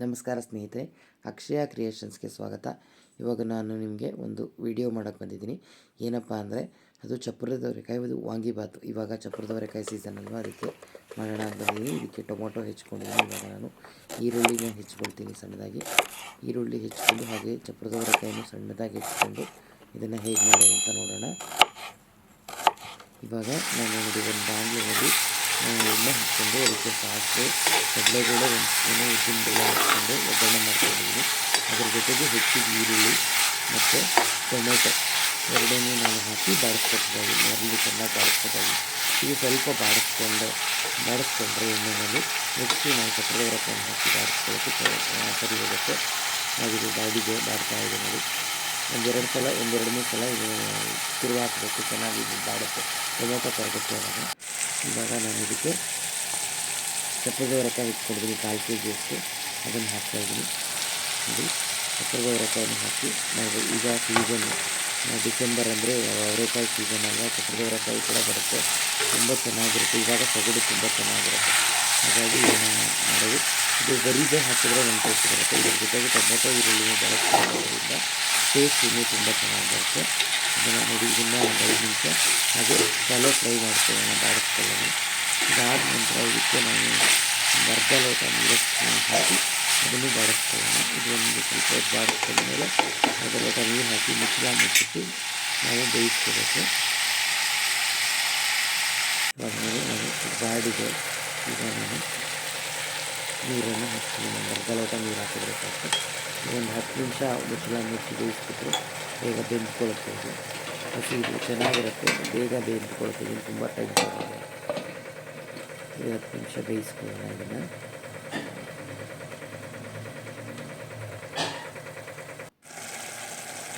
ನಮಸ್ಕಾರ ಸ್ನೇಹಿತರೆ, ಅಕ್ಷಯ ಕ್ರಿಯೇಷನ್ಸ್ಗೆ ಸ್ವಾಗತ. ಇವಾಗ ನಾನು ನಿಮಗೆ ಒಂದು ವಿಡಿಯೋ ಮಾಡೋಕ್ಕೆ ಬಂದಿದ್ದೀನಿ. ಏನಪ್ಪ ಅಂದರೆ ಅದು ಚಪ್ಪರದ ಅವರೆಕಾಯಿ, ಇದು ವಾಂಗಿಬಾತು. ಇವಾಗ ಚಪ್ಪರದ ಅವರೆಕಾಯಿ ಸೀಸನ್ ಅಲ್ವಾ, ಅದಕ್ಕೆ ಮಾಡೋಣ ಅಂತ ಬಂದಿದ್ದೀನಿ. ಇದಕ್ಕೆ ಟೊಮೊಟೊ ಹೆಚ್ಕೊಂಡಿದ್ದೀನಿ. ಇವಾಗ ನಾನು ಈರುಳ್ಳಿನ ಹೆಚ್ಕೊಳ್ತೀನಿ ಸಣ್ಣದಾಗಿ. ಈರುಳ್ಳಿ ಹೆಚ್ಕೊಂಡು ಹಾಗೆ ಚಪ್ಪರದ ಅವರೆಕಾಯನ್ನು ಸಣ್ಣದಾಗಿ ಹೆಚ್ಕೊಂಡು ಇದನ್ನು ಹೇಗೆ ಮಾಡೋದು ಅಂತ ನೋಡೋಣ. ಇವಾಗ ನಾನು ನೋಡಿ ಒಂದು ಬಾಣಲೆಯಲ್ಲಿ ಎಣ್ಣೆ ಹಾಕ್ಕೊಂಡು ಅದಕ್ಕೆ ಸಾಸಿವೆ, ಕಡಲೆಬೇಳೆ, ಒಂದು ಸ್ಪೂನು ಉದ್ದಿನಬೇಳೆ ಹಾಕ್ಕೊಂಡು ಒಗ್ಗರಣೆ ಮಾಡ್ಕೊಂಡಿದ್ದೀನಿ. ಅದರ ಜೊತೆಗೆ ಹೆಚ್ಚಿಗೆ ಈರುಳ್ಳಿ ಮತ್ತು ಟೊಮೆಟೊ ಎರಡನ್ನೂ ನಾನು ಹಾಕಿ ಬಾಡಿಸ್ಕೊಳ್ತಾಯಿದ್ದೀನಿ. ಎರಡು ಚೆನ್ನಾಗಿ ಬಾಡಿಸ್ಕೊಳ್ತಾಯಿದ್ದೀನಿ. ಇದು ಸ್ವಲ್ಪ ಬಾಡಿಸ್ಕೊಂಡ್ರೆ ಎಣ್ಣೆಯಲ್ಲಿ ನೆಕ್ಸ್ಟ್ ನಾವು ಚಪ್ಪರದ ಅವರೆಕಾಯನ್ನು ಹಾಕಿ ಬಾಡಿಸ್ಕೊಳ್ಳೋಕ್ಕೆ ಸರಿ ಹೋಗುತ್ತೆ. ನಾವಿದು ಬಾಡ್ತಾ ಇದೆ ನೋಡಿ. ಒಂದೆರಡು ಮೂರು ಸಲ ಇದು ತಿರುವು ಹಾಕಬೇಕು, ಚೆನ್ನಾಗಿ ಬಾಡುತ್ತೆ, ಟೊಮೊಟೊ ಕರಗುತ್ತೆ. ಇವಾಗ ನಾನು ಇದಕ್ಕೆ ಚಪ್ಪರದ ಅವರೆಕಾಯಿ ಇಟ್ಕೊಂಡಿದ್ದೀನಿ 1/4 kg ಅದನ್ನು ಹಾಕ್ತಾಯಿದ್ದೀನಿ. ಇದು ಚಪ್ಪರದ ಅವರೆಕಾಯನ್ನು ಹಾಕಿ ನಾವು ಈಗ ಸೀಸನ್ನು ಡಿಸೆಂಬರ್ ಅಂದರೆ ಅವರೆಕಾಯಿ ಸೀಸನ್ ಅಲ್ವಾ, ಚಪ್ಪರದ ಅವರೆಕಾಯಿ ಕೂಡ ಬರುತ್ತೆ, ತುಂಬ ಚೆನ್ನಾಗಿರುತ್ತೆ. ಇವಾಗ ಸೊಗಡು ತುಂಬ ಚೆನ್ನಾಗಿರುತ್ತೆ. ಹಾಗಾಗಿ ಇದನ್ನು ಮಾಡೋದು, ಇದು ಬರೀದೇ ಹಾಕಿದ್ರೆ ಒಂದು ಟೇಸ್ಟ್ ಬರುತ್ತೆ. ಇದ್ರ ಜೊತೆಗೆ ಟೊಮೊಟೊ ಈರುಳ್ಳಿನ ಬಳಸ್ಕೊಳ್ಳೋದ್ರಿಂದ ಟೇಸ್ಟ್ ಇನ್ನೂ ತುಂಬ ಚೆನ್ನಾಗಿ ಬರುತ್ತೆ. ಇದನ್ನು ನೋಡಿ, ಇದನ್ನು ಒಂದು 5 ನಿಮಿಷ ಹಾಗೆ ಶಾಲೋ ಫ್ರೈ ಮಾಡ್ಕೊಳ್ಳೋಣ, ಬಾಡಿಸ್ಕೊಳ್ಳೋಣ. ಇದಾದ ನಂತರ ಇದಕ್ಕೆ ನಾನು ಅರ್ಧ ಲೋಟ ನೀರಷ್ಟು ಹಾಕಿ ಅದನ್ನು ಬಾಡಿಸ್ಕೊಳ್ಳೋಣ. ಇದೊಂದು ಸ್ವಲ್ಪ ಹೊತ್ತು ಬಾಡಿಸ್ಕೊಂಡ್ಮೇಲೆ ಅರ್ಧ ಲೋಟ ನೀರು ಹಾಕಿ ಮುಚ್ಚಿಟ್ಟು ನಾವು ಬೇಯಿಸ್ಕೋಬೇಕು. ಇವಾಗ ನಾನು ಬಾಡಿಗೆ ಈಗ ನಾನು ನೀರನ್ನು ಹಾಕ್ತೀನಿ. ಅರ್ಧ ಲೋಟ ನೀರು ಹಾಕಿದ್ರೆ ಸಾಕು. ಒಂದು 10 ನಿಮಿಷ ಮುಚ್ಚಿ ಬೇಯಿಸ್ಬಿಟ್ರೆ ಬೇಗ ಬೆಂದ್ಕೊಳ್ಳುತ್ತೆ. ಹಸಿ ಇದು ಚೆನ್ನಾಗಿರುತ್ತೆ, ಬೇಗ ಬೇಯಿಸ್ಕೊಳ್ತೀವಿ, ತುಂಬ ಟೈಮ್ ತಗೊಂಡು 10 ನಿಮಿಷ ಬೇಯಿಸ್ಕೊಳ್ಳೋಣ. ಇದನ್ನು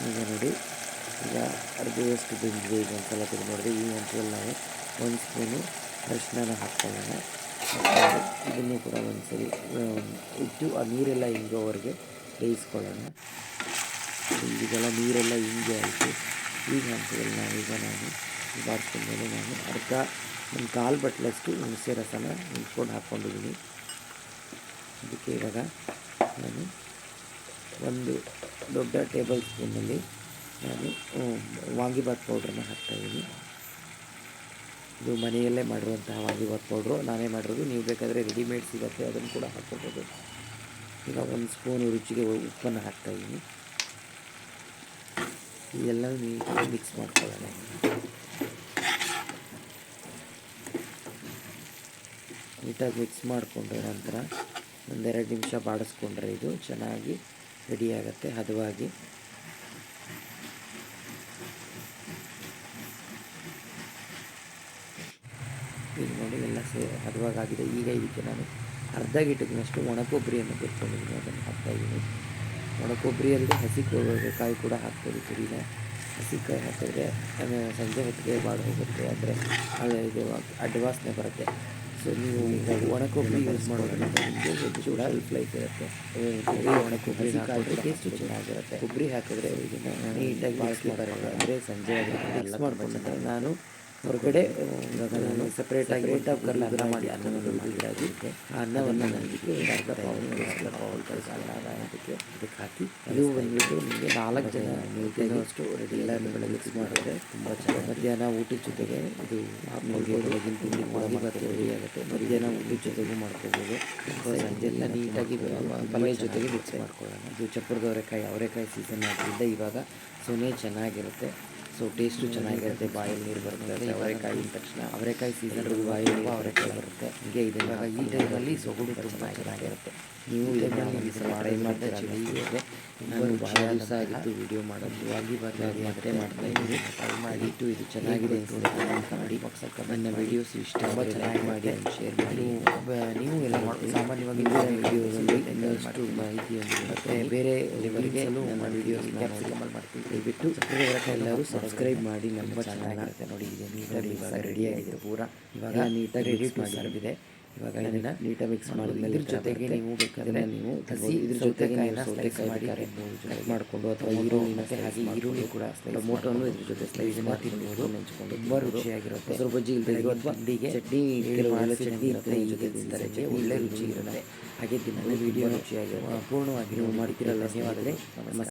ಈಗ ನೋಡಿ, ಈಗ ಅರ್ಧದಷ್ಟು ಬೆಂದಿದೆ. ಈಗ ಒಂದು ಸಲ ತೆಗೆದು ನೋಡಿದೆ. ಈ ಹಂತದಲ್ಲಿ ನಾವು 1 ಸ್ಪೂನು ಅರಿಶಿನ ಹಾಕ್ಕೊಳ್ಳೋಣ. ಇದನ್ನು ಕೂಡ ಒಂದು ಸರಿ ಇಟ್ಟು ಆ ನೀರೆಲ್ಲ ಹಿಂಗೋವರೆಗೆ ಬೇಯಿಸ್ಕೊಳ್ಳೋಣ. ಈಗೆಲ್ಲ ನೀರೆಲ್ಲ ಹಿಂಗೆ ಆಯಿತು. ಈಗ ಹಂತದಲ್ಲಿ ನಾನು ಬಾಡಿಸ್ಕೊಂಡ್ಮೇಲೆ ನಾನು ಒಂದು 1/4 ಬಟ್ಲಷ್ಟು ಹುಣಸೆ ರಸನ ನಿಂತ್ಕೊಂಡು ಹಾಕ್ಕೊಂಡಿದ್ದೀನಿ. ಅದಕ್ಕೆ ಇವಾಗ ನಾನು ಒಂದು ದೊಡ್ಡ ಟೇಬಲ್ ಸ್ಪೂನಲ್ಲಿ ನಾನು ವಾಂಗಿಬಾತ್ ಪೌಡ್ರನ್ನ ಹಾಕ್ತಾಯಿದ್ದೀನಿ. ಇದು ಮನೆಯಲ್ಲೇ ಮಾಡಿರುವಂತಹ ವಾಂಗಿಬಾತ್ ಪೌಡ್ರು, ನಾನೇ ಮಾಡಿರೋದು. ನೀವು ಬೇಕಾದರೆ ರೆಡಿಮೇಡ್ ಸಿಗುತ್ತೆ, ಅದನ್ನು ಕೂಡ ಹಾಕ್ಕೋಬೋದು. ಈಗ 1 ಸ್ಪೂನು ರುಚಿಗೆ ಉಪ್ಪನ್ನು ಹಾಕ್ತಾಯಿದ್ದೀನಿ. ಇದೆಲ್ಲ ನೀಟಾಗಿ ಮಿಕ್ಸ್ ಮಾಡ್ಕೊಳ್ಳೋಣ. ನೀಟಾಗಿ ಮಿಕ್ಸ್ ಮಾಡಿಕೊಂಡ್ರೆ ನಂತರ 1-2 ನಿಮಿಷ ಬಾಡಿಸ್ಕೊಂಡ್ರೆ ಇದು ಚೆನ್ನಾಗಿ ರೆಡಿ ಆಗುತ್ತೆ ಹದವಾಗಿ. ಈಗ ನೋಡಿ ಎಲ್ಲ ಹದವಾಗಿದೆ. ಈಗ ಇದಕ್ಕೆ ನಾನು ಅರ್ಧ ಗಿಟಕ್ನಷ್ಟು ಒಣಕೊಬ್ಬರಿಯನ್ನು ಕೊಟ್ಕೊಂಡಿದ್ದೀನಿ, ಅದನ್ನು ಹಾಕ್ತಾಯಿದ್ದೀನಿ. ಒಣಕೊಬ್ಬರಿ ಅಲ್ಲದೆ ಹಸಿ ಕಾಯಿ ಕೂಡ ಹಾಕ್ಬೋದು. ತುರಿನ ಹಸಿಕಾಯಿ ಹಾಕಿದ್ರೆ ಸಂಜೆ ಹೊತ್ತಿಗೆ ಬಾಡಿ ಹೋಗುತ್ತೆ, ಅಂದರೆ ಇದು ಅಡ್ವಾಸನೆ ಬರುತ್ತೆ. ಸೊ ನೀವು ಈಗ ಒಣಕೊಬ್ಬರಿ ಯೂಸ್ ಮಾಡೋದ್ರಿಂದ ನಿಮಗೆ ಹೆಚ್ಚು ಶೆಲ್ಫ್ ಲೈಫ್ ಇರುತ್ತೆ. ಒಣಕೊಬ್ಬರಿ ಹಾಕಿದ್ರೆ ಟೇಸ್ಟು ಚೆನ್ನಾಗಿರುತ್ತೆ. ಕೊಬ್ಬರಿ ಹಾಕಿದ್ರೆ ಇದನ್ನು ನೀಟಾಗಿ ಮಿಕ್ಸ್ ಮಾಡೋಲ್ಲ, ಅಂದರೆ ಸಂಜೆ ಮಿಕ್ಸ್ ಮಾಡ್ಕೊಂಡ್ರೆ ನಾನು ಹೊರಗಡೆ ನಾನು ಸಪ್ರೇಟಾಗಿ ಅನ್ನ ಮಾಡಿ ಅನ್ನಕ್ಕೆ ಆ ಅನ್ನವನ್ನು ನನಗೆ ಅರ್ಧ ಪೌಲ್ ಅದಕ್ಕೆ ಹಾಕಿ ಇದು ಬಂದುಬಿಟ್ಟು ನಿಮಗೆ 4 ಜನ ತಿನ್ನೋಷ್ಟು ರೆಡಿ ಎಲ್ಲ ಮಿಕ್ಸ್ ಮಾಡಿದ್ರೆ ತುಂಬ ಚೆನ್ನಾಗಿ ಮಧ್ಯಾಹ್ನ ಊಟದ ಜೊತೆಗೆ ಇದು ನಿಮಗೆ ಬೆಳಗಿನ ತಿಂಡಿ ವಾಂಗಿಬಾತ್ ರೆಡಿ ಆಗುತ್ತೆ. ಮಧ್ಯಾಹ್ನ ಊಟದ ಜೊತೆಗೂ ಮಾಡ್ಕೋಬೋದು. ಸಂಜೆ ಎಲ್ಲ ನೀಟಾಗಿ ಪಲ್ಯ ಜೊತೆಗೆ ಮಿಕ್ಸ್ ಮಾಡ್ಕೊಳ್ಳೋಣ. ಇದು ಚಪ್ಪರದ ಅವರೆಕಾಯಿ ಸೀಸನ್ ಆದ್ದರಿಂದ ಇವಾಗ ಸೊನೆ ಚೆನ್ನಾಗಿರುತ್ತೆ. ಸೊ ಟೇಸ್ಟು ಚೆನ್ನಾಗಿರುತ್ತೆ, ಬಾಯಲ್ಲಿ ನೀರು ಬರ್ತದೆ. ಅವರೆಕಾಯಿ ತಕ್ಷಣ ಅವರೆಕಾಯಿ ಸೀಸನ್ ಬಾಯಲ್ಲಿ ಅವರೆಕಾಯಿ ಬರುತ್ತೆ. ಹೀಗೆ ಇದನ್ನು ಈ ಟೈಮಲ್ಲಿ ಸೊಗಡು ತುಂಬ ಚೆನ್ನಾಗಿರುತ್ತೆ. ನೀವು ಇದನ್ನು ಟ್ರೈ ಮಾಡ್ತಾ ಚಳಿಗೆ ನಾನು ಭಾಳ ದಿವಸ ಆಗಿತ್ತು ವಿಡಿಯೋ ಮಾಡೋದು. ವಾಂಗಿಬಾತ್ ಮತ್ತೆ ಮಾಡ್ತಾಯಿದ್ದೀನಿ. ಟ್ರೈ ಮಾಡಿಟ್ಟು ಇದು ಚೆನ್ನಾಗಿದೆ ಅಂತ ಮಾಡಿ ನನ್ನ ವೀಡಿಯೋಸ್ ಇಷ್ಟ ಚೆನ್ನಾಗಿ ಮಾಡಿ ಶೇರ್ ಮಾಡಿ. ನೀವು ಎಲ್ಲ ಸಾಮಾನ್ಯವಾಗಿ ವೀಡಿಯೋದಲ್ಲಿ ಇನ್ನಷ್ಟು ಮಾಹಿತಿಯೊಂದಿಗೆ ಮತ್ತು ಬೇರೆ ಲೆವೆಲ್ಗೆ ನನ್ನ ವೀಡಿಯೋಸ್ ಮಾಡ್ತೀನಿ. ದಯವಿಟ್ಟು ಎಲ್ಲರೂ ಸಬ್ಸ್ಕ್ರೈಬ್ ಮಾಡಿ. ನಮ್ಮ ಚೆನ್ನಾಗಿರುತ್ತೆ ನೋಡಿ. ಇದೆ ನೀಟಾಗಿ ಇವಾಗ ರೆಡಿಯಾಗಿದೆ ಪೂರ. ಇವಾಗ ನೀಟಾಗಿ ಎಡಿಟ್ ಮಾಡಿದೆ. ಇವಾಗ ಇದನ್ನು ನೀಟಾಗಿ ಮಿಕ್ಸ್ ಮಾಡಿದ್ಮೇಲೆ ಇದ್ರ ಜೊತೆಗೆ ನೀವು ಬೇಕಾದರೆ ನೀವು ಹಸಿ ಇದ್ರ ಜೊತೆಗೆ ಸ್ಲೈಸ್ ಮಾಡಿ ಕಟ್ ಮಾಡಿಕೊಂಡು ಅಥವಾ ಈರುಳ್ಳಿ ಮತ್ತು ಹಾಗೆ ಈರುಳ್ಳಿ ಕೂಡ ಟೊಮೊಟೊನು ಇದ್ರ ಜೊತೆ ಸ್ಲೈಸ್ ಮಾಡಿ ತಿನ್ಬೋದು. ತುಂಬ ರುಚಿಯಾಗಿರುತ್ತೆ. ಮೊಸರು ಬಜ್ಜಿ ಇಲ್ಲದೆ ಅಥವಾ ತಿಂಡಿಗೆ ಚಟ್ನಿ ಕೆಲವು ಚಟ್ನಿ ಇರುತ್ತೆ ಈ ಜೊತೆ ತಿಂತಾರೆ. ಒಳ್ಳೆ ರುಚಿ ಇರುತ್ತೆ. ಹಾಗೆ ದಿನ ವಿಡಿಯೋ ರುಚಿಯಾಗಿರುತ್ತೆ. ಪೂರ್ಣವಾಗಿ ನೀವು ಮಾಡ್ತಿರಲ್ಲ. ಧನ್ಯವಾದಗಳು. ನಮಸ್ಕಾರ.